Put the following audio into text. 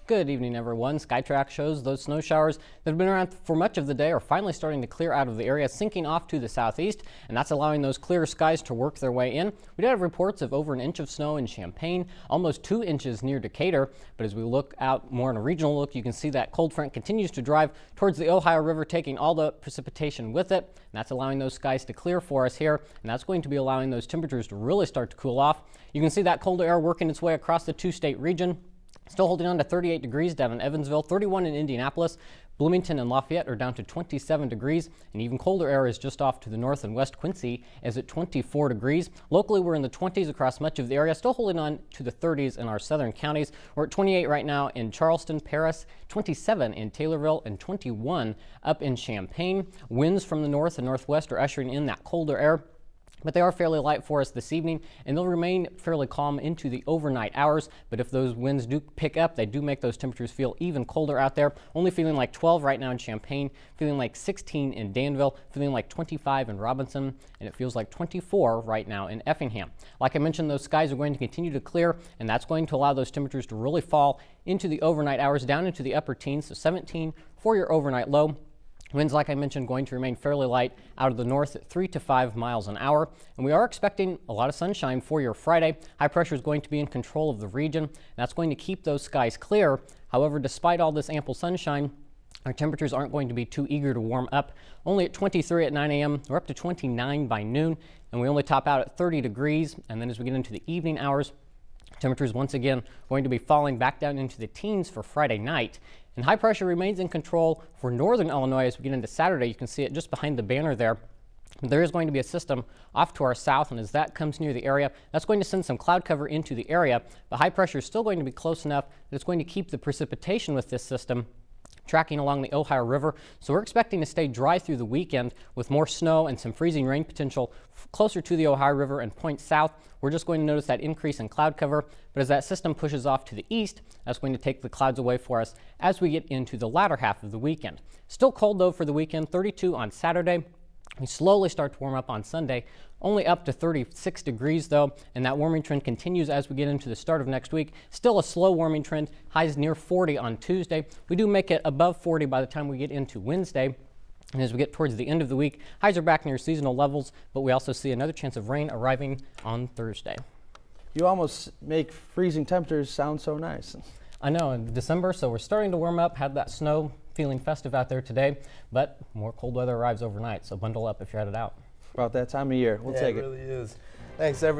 Good evening, everyone. SkyTrack shows those snow showers that have been around for much of the day are finally starting to clear out of the area, sinking off to the southeast, and that's allowing those clear skies to work their way in. We did have reports of over an inch of snow in Champaign, almost 2 inches near Decatur, but as we look out more in a regional look, you can see that cold front continues to drive towards the Ohio River, taking all the precipitation with it, and that's allowing those skies to clear for us here, and that's going to be allowing those temperatures to really start to cool off. You can see that colder air working its way across the two-state region. Still holding on to 38 degrees down in Evansville, 31 in Indianapolis. Bloomington and Lafayette are down to 27 degrees, and even colder air is just off to the north and west. Quincy is at 24 degrees. Locally, we're in the 20s across much of the area, still holding on to the 30s in our southern counties. We're at 28 right now in Charleston, Paris, 27 in Taylorville, and 21 up in Champaign. Winds from the north and northwest are ushering in that colder air, but they are fairly light for us this evening, and they'll remain fairly calm into the overnight hours. But if those winds do pick up, they do make those temperatures feel even colder out there. Only feeling like 12 right now in Champaign, feeling like 16 in Danville, feeling like 25 in Robinson, and it feels like 24 right now in Effingham. Like I mentioned, those skies are going to continue to clear, and that's going to allow those temperatures to really fall into the overnight hours, down into the upper teens, so 17 for your overnight low. Winds, like I mentioned, going to remain fairly light out of the north at 3 to 5 miles an hour. And we are expecting a lot of sunshine for your Friday. High pressure is going to be in control of the region. That's going to keep those skies clear. However, despite all this ample sunshine, our temperatures aren't going to be too eager to warm up. Only at 23 at 9 a.m. We're up to 29 by noon, and we only top out at 30 degrees. And then as we get into the evening hours, temperatures once again going to be falling back down into the teens for Friday night. And high pressure remains in control for northern Illinois as we get into Saturday. You can see it just behind the banner there. There is going to be a system off to our south, and as that comes near the area, that's going to send some cloud cover into the area. But high pressure is still going to be close enough that it's going to keep the precipitation with this system tracking along the Ohio River. So we're expecting to stay dry through the weekend with more snow and some freezing rain potential closer to the Ohio River and points south. We're just going to notice that increase in cloud cover, but as that system pushes off to the east, that's going to take the clouds away for us as we get into the latter half of the weekend. Still cold though for the weekend, 32 on Saturday. We slowly start to warm up on Sunday, only up to 36 degrees though, and that warming trend continues as we get into the start of next week. Still a slow warming trend, highs near 40 on Tuesday. We do make it above 40 by the time we get into Wednesday. And as we get towards the end of the week, highs are back near seasonal levels, but we also see another chance of rain arriving on Thursday. You almost make freezing temperatures sound so nice. I know, in December, so we're starting to warm up, had that snow, feeling festive out there today, but more cold weather arrives overnight, so bundle up if you're headed out. About that time of year. We'll take it. It really is. Thanks, everyone.